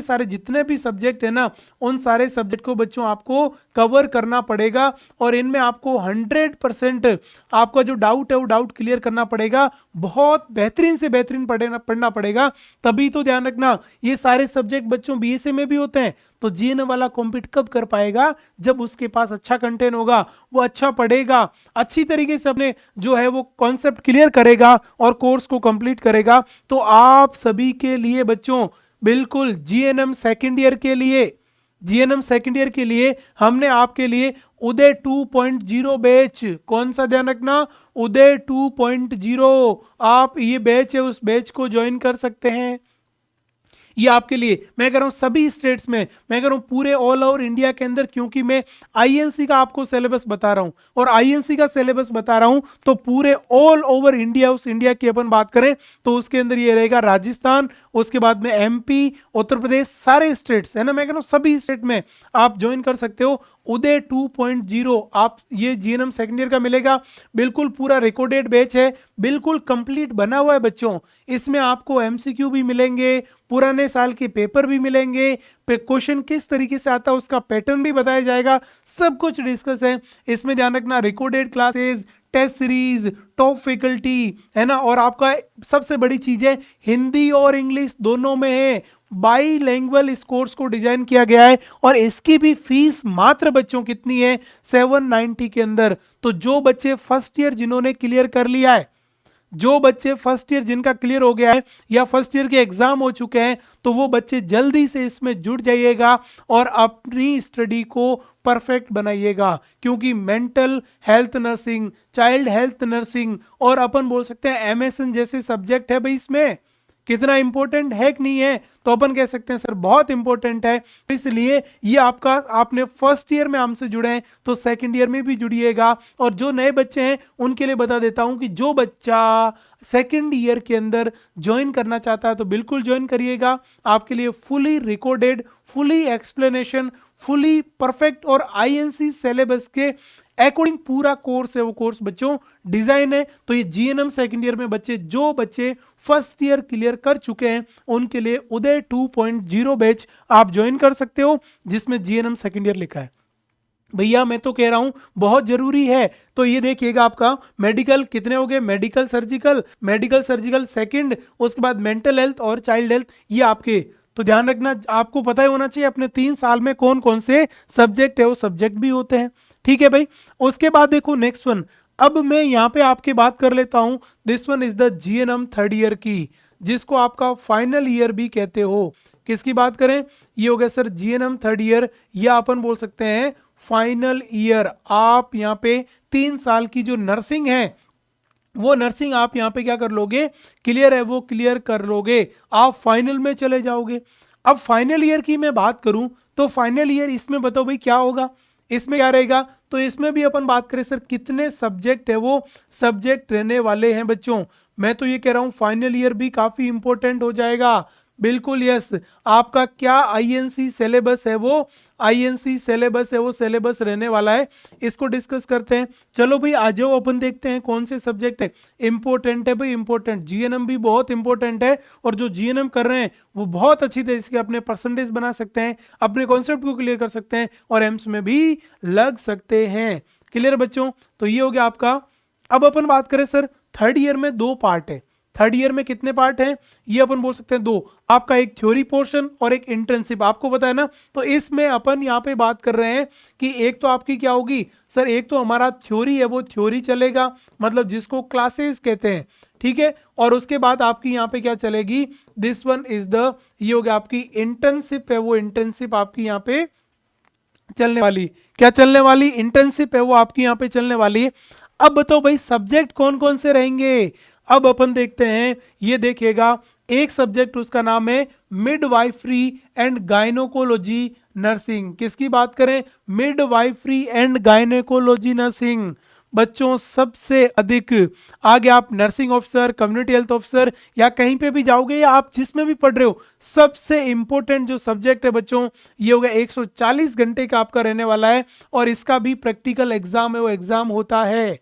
सारे जितने भी सब्जेक्ट है ना, उन सारे सब्जेक्ट को बच्चों आपको कवर करना पड़ेगा। और इनमें आपको 100% आपका जो डाउट है वो डाउट क्लियर करना पड़ेगा। बहुत बेहतरीन से बेहतरीन पढ़ना पड़ेगा। तभी तो ध्यान रखना, ये सारे सब्जेक्ट बच्चों बीएसए में भी होते हैं। तो जीएनएम वाला कॉम्पीट कब कर पाएगा, जब उसके पास अच्छा कंटेंट होगा, वो अच्छा पढ़ेगा, अच्छी तरीके से अपने जो है वो कॉन्सेप्ट क्लियर करेगा और कोर्स को कंप्लीट करेगा। तो आप सभी के लिए बच्चों बिल्कुल जीएनएम सेकेंड ईयर के लिए हमने आपके लिए उदय 2.0 बैच, कौन सा ध्यान रखना, उदय 2.0, आप ये बैच है उस बैच को ज्वाइन कर सकते हैं। ये आपके लिए मैं कह रहा हूं सभी स्टेट्स में, मैं कह रहा हूं पूरे ऑल ओवर इंडिया के अंदर, क्योंकि मैं आईएनसी का आपको सिलेबस बता रहा हूं। और आईएनसी का सिलेबस बता रहा हूं तो पूरे ऑल ओवर इंडिया, उस इंडिया की अपन बात करें तो उसके अंदर ये रहेगा राजस्थान, उसके बाद में एमपी, उत्तर प्रदेश, सारे स्टेट्स है ना। मैं कह रहा हूं सभी स्टेट में आप ज्वाइन कर सकते हो। उदय 2.0 आप ये जीएनएम सेकेंड ईयर का मिलेगा। बिल्कुल पूरा रिकॉर्डेड बैच है, बिल्कुल कंप्लीट बना हुआ है बच्चों। इसमें आपको एमसीक्यू भी मिलेंगे, पुराने साल के पेपर भी मिलेंगे, क्वेश्चन किस तरीके से आता है उसका पैटर्न भी बताया जाएगा, सब कुछ डिस्कस है इसमें। ध्यान रखना, recorded classes, test series, top faculty है ना। और आपका सबसे बड़ी चीज है, हिंदी और इंग्लिश दोनों में है, बाई लैंग्वेज इस कोर्स को डिजाइन किया गया है। और इसकी भी फीस मात्र बच्चों कितनी है, 790 के अंदर। तो जो बच्चे फर्स्ट ईयर जिन्होंने क्लियर कर लिया है, जो बच्चे फर्स्ट ईयर जिनका क्लियर हो गया है या फर्स्ट ईयर के एग्जाम हो चुके हैं, तो वो बच्चे जल्दी से इसमें जुड़ जाइएगा और अपनी स्टडी को परफेक्ट बनाइएगा। क्योंकि mental health nursing, child health nursing और अपन बोल सकते हैं एमएसएन जैसे सब्जेक्ट है भाई, इसमें कितना इंपॉर्टेंट है कि नहीं है, तो अपन कह सकते हैं सर बहुत इंपॉर्टेंट है। इसलिए ये आपका, आपने फर्स्ट ईयर में हमसे जुड़े हैं तो सेकंड ईयर में भी जुड़िएगा। और जो नए बच्चे हैं उनके लिए बता देता हूं कि जो बच्चा सेकंड ईयर के अंदर ज्वाइन करना चाहता है तो बिल्कुल ज्वाइन करिएगा। आपके लिए fully recorded, fully explanation, fully perfect और आईएनसी सिलेबस के अकॉर्डिंग पूरा कोर्स है, वो कोर्स बच्चों डिजाइन है। तो ये जीएनएम सेकंड ईयर में बच्चे, जो बच्चे फर्स्ट ईयर क्लियर कर चुके हैं, उनके लिए उदय 2.0 बैच आप ज्वाइन कर सकते हो, जिसमें जीएनएम सेकंड ईयर लिखा है। भैया मैं तो कह रहा हूं बहुत जरूरी है। तो ये देखिएगा, आपका मेडिकल कितने हो गए, मेडिकल सर्जिकल सेकंड, उसके बाद मेंटल हेल्थ और चाइल्ड हेल्थ, ये आपके। तो ध्यान रखना, आपको पता ही होना चाहिए अपने 3 साल में कौन कौन से सब्जेक्ट है, वो सब्जेक्ट भी होते हैं। ठीक है भाई। उसके बाद देखो नेक्स्ट वन, अब मैं यहाँ पे आपकी बात कर लेता हूं, this one is the GNM third year की, जिसको आपका फाइनल ईयर भी कहते हो। किसकी बात करें, ये हो गया सर जीएनएम थर्ड ईयर, या अपन बोल सकते हैं फाइनल ईयर। आप यहाँ पे 3 साल की जो नर्सिंग है, वो नर्सिंग आप यहाँ पे क्या कर लोगे, क्लियर है वो क्लियर कर लोगे, आप फाइनल में चले जाओगे। अब फाइनल ईयर की मैं बात करूं तो फाइनल ईयर इसमें बताओ भाई क्या होगा, इसमें क्या रहेगा। तो इसमें भी अपन बात करें सर कितने सब्जेक्ट है, वो सब्जेक्ट रहने वाले हैं बच्चों। मैं तो ये कह रहा हूं फाइनल ईयर भी काफी इंपॉर्टेंट हो जाएगा। बिल्कुल यस, आपका क्या आईएनसी सिलेबस है, वो आईएनसी सिलेबस है, वो सिलेबस रहने वाला है। इसको डिस्कस करते हैं। चलो भाई आ जाओ, अपन देखते हैं कौन से सब्जेक्ट है इंपॉर्टेंट है भाई। इंपॉर्टेंट जीएनएम भी बहुत इंपॉर्टेंट है, और जो जीएनएम कर रहे हैं वो बहुत अच्छी तरीके से अपने परसेंटेज बना सकते हैं, अपने कॉन्सेप्ट को क्लियर कर सकते हैं और एम्स में भी लग सकते हैं। क्लियर बच्चों, तो ये हो गया आपका। अब अपन बात करें सर थर्ड ईयर में 2 पार्ट है। थर्ड ईयर में कितने पार्ट हैं, ये अपन बोल सकते हैं 2, आपका एक थ्योरी पोर्शन और एक इंटर्नशिप, आपको पता है ना। तो इसमें अपन यहाँ पे बात कर रहे हैं कि एक तो आपकी क्या होगी सर, एक तो हमारा थ्योरी है, वो थ्योरी चलेगा, मतलब जिसको क्लासेस कहते हैं, ठीक है। और उसके बाद आपकी यहाँ पे क्या चलेगी, दिस वन इज द, ये हो गया आपकी इंटर्नशिप है, वो इंटर्नशिप आपकी यहाँ पे चलने वाली, क्या चलने वाली, इंटर्नशिप है वो आपकी यहाँ पे चलने वाली है। अब बताओ भाई सब्जेक्ट कौन कौन से रहेंगे, अब अपन देखते हैं, ये देखिएगा एक सब्जेक्ट उसका नाम है मिडवाइफरी एंड गायनोकोलॉजी नर्सिंग। किसकी बात करें? Midwifery and gynaecology nursing. बच्चों सबसे अधिक आगे आप nursing officer, community health officer या कहीं पे भी जाओगे या आप जिसमें भी पढ़ रहे हो, सबसे इंपॉर्टेंट जो सब्जेक्ट है बच्चों ये होगा 140 घंटे का आपका रहने वाला है और इसका भी प्रैक्टिकल एग्जाम है वो एग्जाम होता है।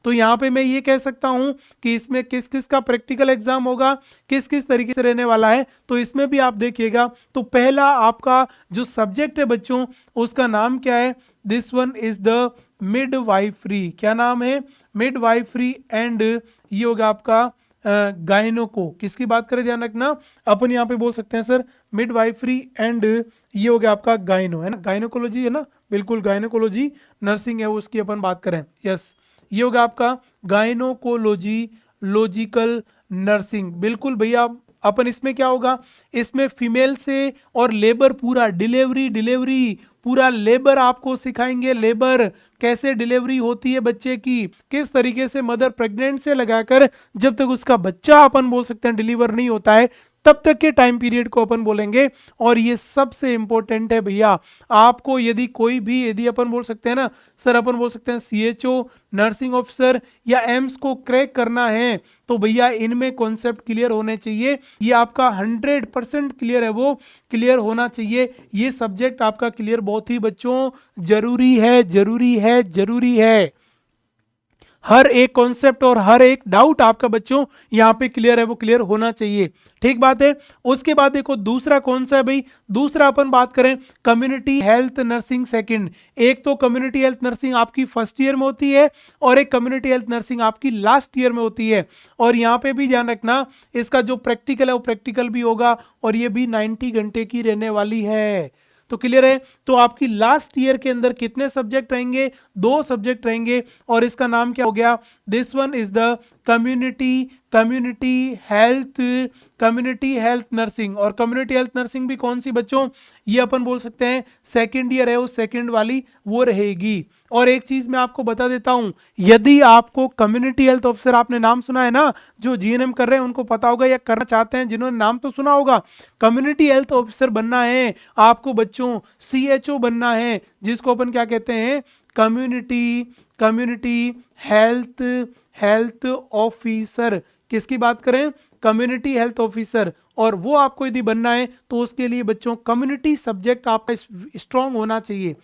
तो यहाँ पे मैं ये कह सकता हूं कि इसमें किस किस का प्रैक्टिकल एग्जाम होगा, किस किस तरीके से रहने वाला है, तो इसमें भी आप देखिएगा। तो पहला आपका जो सब्जेक्ट है बच्चों उसका नाम क्या है? This one is the midwifery. क्या नाम है? मिडवाइफरी एंड ये होगा आपका गायनोको। किसकी बात करें ध्यान रखना, अपन यहाँ पे बोल सकते हैं सर मिडवाइफरी एंड ये हो गया आपका गायनो, है ना, गायनोकोलॉजी है ना, बिल्कुल गायनोकोलॉजी नर्सिंग है वो, उसकी अपन बात करें। यस, ये होगा आपका गायनोकोलॉजी लॉजिकल नर्सिंग। बिल्कुल भैया, अपन इसमें क्या होगा, इसमें फीमेल से और लेबर पूरा डिलीवरी पूरा लेबर आपको सिखाएंगे। लेबर कैसे डिलीवरी होती है बच्चे की, किस तरीके से मदर प्रेग्नेंट से लगाकर जब तक उसका बच्चा अपन बोल सकते हैं डिलीवर नहीं होता है तब तक के टाइम पीरियड को अपन बोलेंगे। और ये सबसे इंपॉर्टेंट है भैया, आपको यदि कोई भी यदि अपन बोल सकते हैं ना सर, अपन बोल सकते हैं सीएचओ, नर्सिंग ऑफिसर या एम्स को क्रैक करना है तो भैया इनमें कॉन्सेप्ट क्लियर होने चाहिए। ये आपका 100% क्लियर है, वो क्लियर होना चाहिए। ये सब्जेक्ट आपका क्लियर बहुत ही बच्चों जरूरी है, जरूरी है, जरूरी है। हर एक कॉन्सेप्ट और हर एक डाउट आपका बच्चों यहाँ पे क्लियर है, वो क्लियर होना चाहिए। ठीक बात है। उसके बाद देखो दूसरा कौन सा है भाई, दूसरा अपन बात करें कम्युनिटी हेल्थ नर्सिंग सेकंड। एक तो कम्युनिटी हेल्थ नर्सिंग आपकी फर्स्ट ईयर में होती है और एक कम्युनिटी हेल्थ नर्सिंग आपकी लास्ट ईयर में होती है। और यहाँ पे भी ध्यान रखना इसका जो प्रैक्टिकल है वो प्रैक्टिकल भी होगा और ये भी 90 घंटे की रहने वाली है। तो क्लियर है। तो आपकी लास्ट ईयर के अंदर कितने सब्जेक्ट रहेंगे? 2 सब्जेक्ट रहेंगे और इसका नाम क्या हो गया? This one is the community health nursing. और कम्युनिटी हेल्थ नर्सिंग भी कौन सी बच्चों, ये अपन बोल सकते हैं सेकेंड ईयर है, वो सेकेंड वाली वो रहेगी। और एक चीज मैं आपको बता देता हूं, यदि आपको कम्युनिटी हेल्थ ऑफिसर, आपने नाम सुना है ना, जो जीएनएम कर रहे हैं उनको पता होगा या करना चाहते हैं जिन्होंने नाम तो सुना होगा, कम्युनिटी हेल्थ ऑफिसर बनना है आपको बच्चों, सीएचओ बनना है जिसको अपन क्या कहते हैं, कम्युनिटी हेल्थ ऑफिसर। किसकी बात करें? Community health officer. और वो आपको यदि बनना है तो उसके लिए बच्चों कम्युनिटी सब्जेक्ट आपका स्ट्रांग होना चाहिए।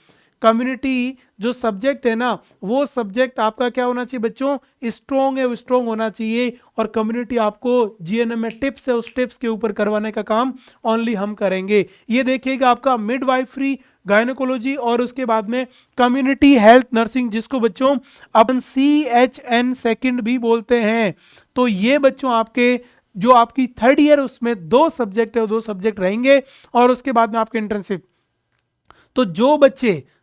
कम्युनिटी जो सब्जेक्ट है ना वो सब्जेक्ट आपका क्या होना चाहिए बच्चों, स्ट्रॉन्ग है, वो स्ट्रॉन्ग होना चाहिए। और कम्युनिटी आपको जीएनएम में टिप्स है, उस टिप्स के ऊपर करवाने का काम ओनली हम करेंगे। ये देखिएगा आपका मिडवाइफरी, गायनोकोलॉजी और उसके बाद में कम्युनिटी हेल्थ नर्सिंग जिसको बच्चों अपन CHN सेकंड भी बोलते हैं। तो ये बच्चों आपके जो आपकी थर्ड ईयर उसमें 2 सब्जेक्ट है, वो 2 सब्जेक्ट रहेंगे और उसके बाद में आपके इंटर्नशिप। तो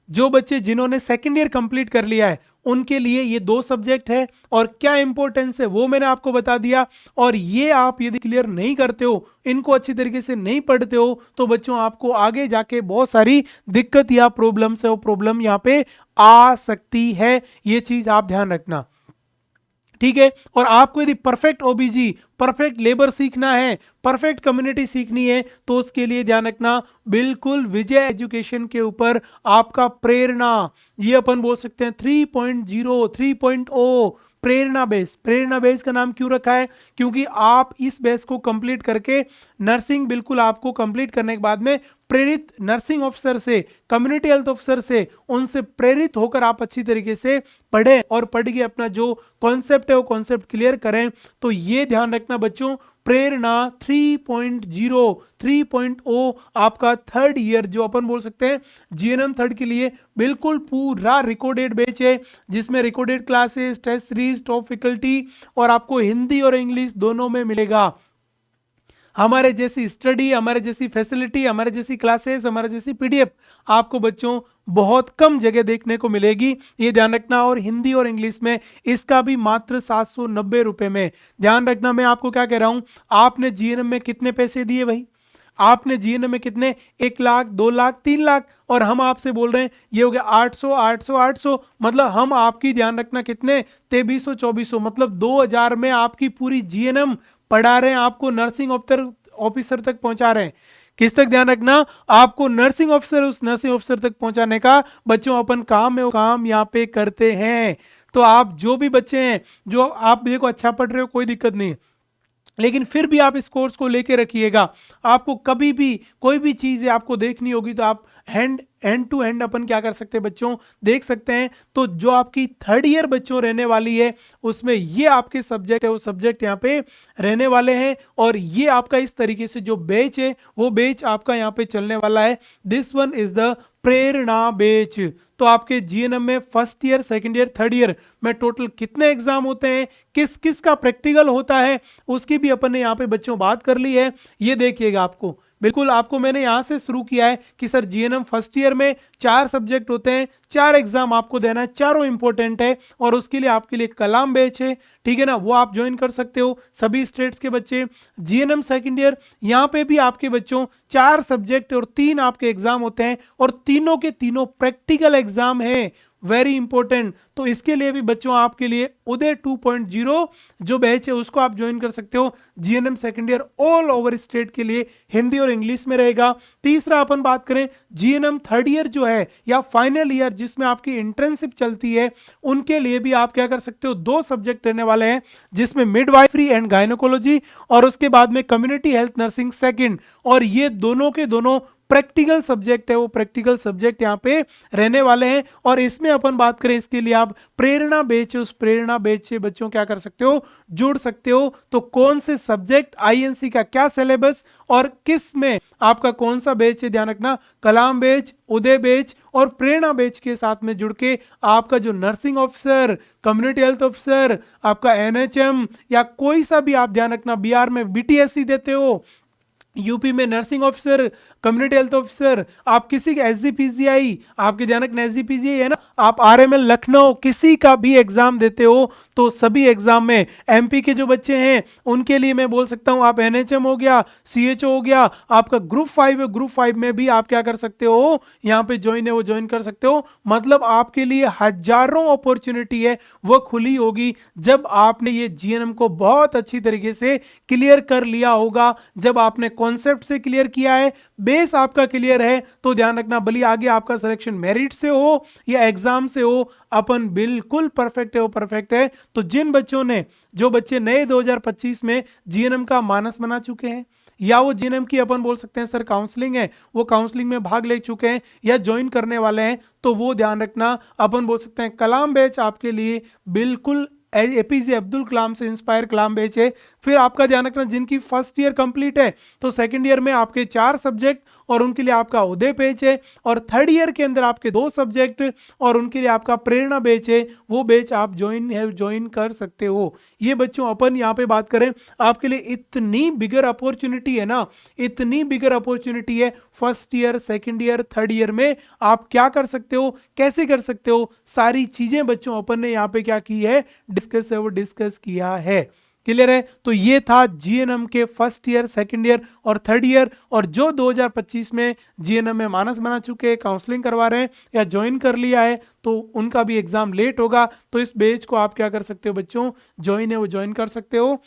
जो बच्चे जिन्होंने सेकेंड ईयर कंप्लीट कर लिया है उनके लिए ये 2 सब्जेक्ट है और क्या इंपॉर्टेंस है वो मैंने आपको बता दिया। और ये आप यदि क्लियर नहीं करते हो, इनको अच्छी तरीके से नहीं पढ़ते हो तो बच्चों आपको आगे जाके बहुत सारी दिक्कत या प्रॉब्लम्स है, वो प्रॉब्लम यहाँ पे आ सकती है। ये चीज आप ध्यान रखना, ठीक है। और आपको यदि परफेक्ट ओबीजी, परफेक्ट लेबर सीखना है, परफेक्ट कम्युनिटी सीखनी है तो उसके लिए ध्यान रखना बिल्कुल विजय एजुकेशन के ऊपर आपका प्रेरणा, ये अपन बोल सकते हैं 3.0 3.0 प्रेरणा बेस का नाम क्यों रखा है? क्योंकि आप इस बेस को कंप्लीट करके नर्सिंग बिल्कुल आपको कंप्लीट करने के बाद में प्रेरित नर्सिंग ऑफिसर से, कम्युनिटी हेल्थ ऑफिसर से, उनसे प्रेरित होकर आप अच्छी तरीके से पढ़ें और पढ़ के अपना जो कॉन्सेप्ट है वो कॉन्सेप्ट क्लियर करें। तो ये ध्यान रखना बच्चों, प्रेरणा 3.0 3.0 आपका थर्ड ईयर जो अपन बोल सकते हैं जीएनएम थर्ड के लिए बिल्कुल पूरा रिकॉर्डेड बैच है जिसमें recorded classes, test series, top faculty और आपको हिंदी और इंग्लिश दोनों में मिलेगा। हमारे जैसी स्टडी, हमारे जैसी फैसिलिटी, हमारे जैसी क्लासेस, हमारे जैसी पीडीएफ आपको बच्चों बहुत कम जगह देखने को मिलेगी, ये ध्यान रखना। और हिंदी और इंग्लिश में इसका भी मात्र 790 रुपए में। ध्यान रखना मैं आपको क्या कह रहा हूं, आपने जीएनएम में कितने पैसे दिए भाई? आपने जीएनएम में कितने 1 लाख 2 लाख 3 लाख, और हम आपसे बोल रहे हैं ये हो गया 800 800 800, मतलब हम आपकी ध्यान रखना कितने 2300 2400, मतलब 2000 में आपकी पूरी जीएनएम पढ़ा रहे हैं, आपको नर्सिंग ऑफिसर तक पहुंचा रहे हैं। किस तक ध्यान रखना, आपको नर्सिंग ऑफिसर, उस नर्सिंग ऑफिसर तक पहुंचाने का बच्चों अपन काम है वो काम यहाँ पे करते हैं। तो आप जो भी बच्चे हैं, जो आप देखो अच्छा पढ़ रहे हो कोई दिक्कत नहीं है, लेकिन फिर भी आप इस कोर्स को लेके रखिएगा। आपको कभी भी कोई भी चीज़ आपको देखनी होगी तो आप एंड टू एंड अपन क्या कर सकते हैं बच्चों, देख सकते हैं। तो जो आपकी 3rd ईयर बच्चों रहने वाली है उसमें ये आपके सब्जेक्ट है, वो सब्जेक्ट यहाँ पे रहने वाले हैं, और ये आपका इस तरीके से जो बैच है वो बैच आपका यहाँ पे चलने वाला है। This one is the Prerna batch. तो आपके जीएनएम में 1st year 2nd year 3rd year में टोटल कितने एग्जाम होते हैं, किस किस का प्रैक्टिकल होता है, उसकी भी अपन ने यहाँ पे बच्चों बात कर ली है। ये देखिएगा, आपको बिल्कुल आपको मैंने यहाँ से शुरू किया है कि सर जीएनएम 1st ईयर में 4 सब्जेक्ट होते हैं, 4 एग्जाम आपको देना है, चारों इंपॉर्टेंट है, और उसके लिए आपके लिए कलाम बैच है, ठीक है ना, वो आप ज्वाइन कर सकते हो सभी स्टेट्स के बच्चे। जीएनएम 2nd ईयर, यहाँ पे भी आपके बच्चों 4 सब्जेक्ट और 3 आपके एग्जाम होते हैं, और तीनों के तीनों प्रैक्टिकल एग्जाम है, वेरी इंपॉर्टेंट। तो इसके लिए भी बच्चों आपके लिए उदय 2.0 जो बैच है उसको आप ज्वाइन कर सकते हो। GNM 2nd year all over state के लिए हिंदी और इंग्लिश में रहेगा। तीसरा अपन बात करें जीएनएम 3rd ईयर जो है या फाइनल ईयर जिसमें आपकी इंटर्नशिप चलती है, उनके लिए भी आप क्या कर सकते हो, 2 सब्जेक्ट रहने वाले हैं जिसमें मिडवाइफरी एंड गायनोकोलॉजी, और उसके बाद में कम्युनिटी हेल्थ नर्सिंग 2nd, और ये दोनों के दोनों प्रैक्टिकल सब्जेक्ट है, वो प्रैक्टिकल सब्जेक्ट यहाँ पे रहने वाले हैं। और इसमें अपन बात करें, इसके लिए आप प्रेरणा बैच, उस प्रेरणा बैच से बच्चों क्या कर सकते हो, जुड़ सकते हो। तो कौन से सब्जेक्ट, आईएनसी का क्या सिलेबस और किस में आपका कौन सा बैच है, ध्यान रखना, कलाम बैच, उदय बैच और प्रेरणा बैच के साथ में जुड़ के आपका जो nursing officer, community health officer, आपका एनएचएम, या कोई सा भी आप ध्यान रखना, बिहार में बीटीएससी देते हो, यूपी में nursing officer, community health officer, आप किसी के एसजीपीजीआई, आपके ध्यान रखना एसजीपीजीआई है ना, आप आरएमएल लखनऊ किसी का भी एग्जाम देते हो तो सभी एग्जाम में एमपी के जो बच्चे हैं उनके लिए मैं बोल सकता हूं, आप एनएचएम हो गया, सीएचओ हो गया, आपका ग्रुप 5 है, ग्रुप 5 में भी आप क्या कर सकते हो, यहाँ पे ज्वाइन है वो ज्वाइन कर सकते हो। मतलब आपके लिए हजारों अपॉर्चुनिटी है वो खुली होगी जब आपने ये जीएनएम को बहुत अच्छी तरीके से क्लियर कर लिया होगा, जब आपने कॉन्सेप्ट से क्लियर किया है, बेस आपका क्लियर है, तो ध्यान रखना भले आगे आपका सिलेक्शन मेरिट से हो या एग्जाम से हो, अपन बिल्कुल परफेक्ट है, वो परफेक्ट है। तो जिन बच्चों ने, जो बच्चे नए 2025 में जीएनएम का मानस बना चुके हैं, या वो जीएनएम की अपन बोल सकते हैं सर काउंसलिंग है, वो काउंसलिंग में भाग ले चुके हैं या ज्वाइन करने वाले हैं, तो वो ध्यान रखना, अपन बोल सकते हैं कलाम बैच आपके लिए बिल्कुल एपीजे अब्दुल कलाम से इंस्पायर कलाम बैच है। फिर आपका ध्यान रखना जिनकी 1st ईयर कंप्लीट है तो 2nd ईयर में आपके 4 सब्जेक्ट और उनके लिए आपका उदय बैच है, और 3rd ईयर के अंदर आपके 2 सब्जेक्ट और उनके लिए आपका प्रेरणा बैच है, वो बैच आप ज्वाइन कर सकते हो। ये बच्चों अपन यहाँ पे बात करें, आपके लिए इतनी बिगर अपॉर्चुनिटी है ना, इतनी बिगर अपॉर्चुनिटी है 1st year 2nd year 3rd year में आप क्या कर सकते हो, कैसे कर सकते हो, सारी चीजें बच्चों अपन ने यहाँ पे क्या की है, डिस्कस है वो डिस्कस किया है। क्लियर है? तो ये था जीएनएम के 1st ईयर 2nd ईयर और 3rd ईयर, और जो 2025 में जीएनएम में मानस बना चुके हैं, काउंसलिंग करवा रहे हैं या ज्वाइन कर लिया है, तो उनका भी एग्जाम लेट होगा, तो इस बैच को आप क्या कर सकते हो बच्चों, ज्वाइन है वो ज्वाइन कर सकते हो।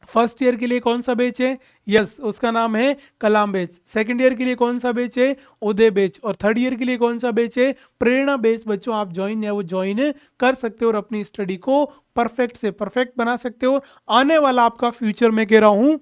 1st ईयर के लिए कौन सा बैच है, यस उसका नाम है कलाम बैच। 2nd ईयर के लिए कौन सा बैच है, उदय बैच, और 3rd ईयर के लिए कौन सा बैच है, प्रेरणा बैच। बच्चों आप ज्वाइन है वो ज्वाइन कर सकते हो और अपनी स्टडी को परफेक्ट से परफेक्ट बना सकते हो। आने वाला आपका फ्यूचर में कह रहा हूं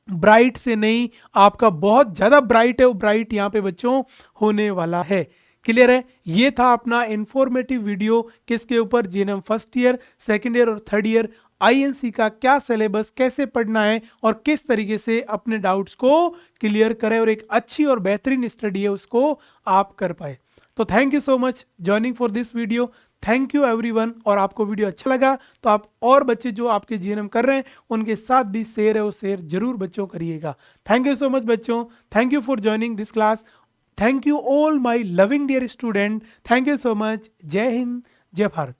ब्राइट से नहीं, आपका बहुत ज्यादा ब्राइट है, वो ब्राइट यहाँ पे बच्चों होने वाला है। क्लियर है? ये था अपना इंफॉर्मेटिव वीडियो, किसके ऊपर, GNM 1st year 2nd year और 3rd ईयर आईएनसी का क्या सिलेबस, कैसे पढ़ना है और किस तरीके से अपने डाउट्स को क्लियर करें और एक अच्छी और बेहतरीन स्टडी है उसको आप कर पाए। तो thank you so much joining for this video, thank you everyone. और आपको वीडियो अच्छा लगा तो आप और बच्चे जो आपके जीएनएम कर रहे हैं उनके साथ भी शेयर है वो शेयर जरूर बच्चों करिएगा। थैंक यू सो मच बच्चों, thank you for joining this class, thank you all my loving dear student, thank you so much. जय हिंद, जय भारत।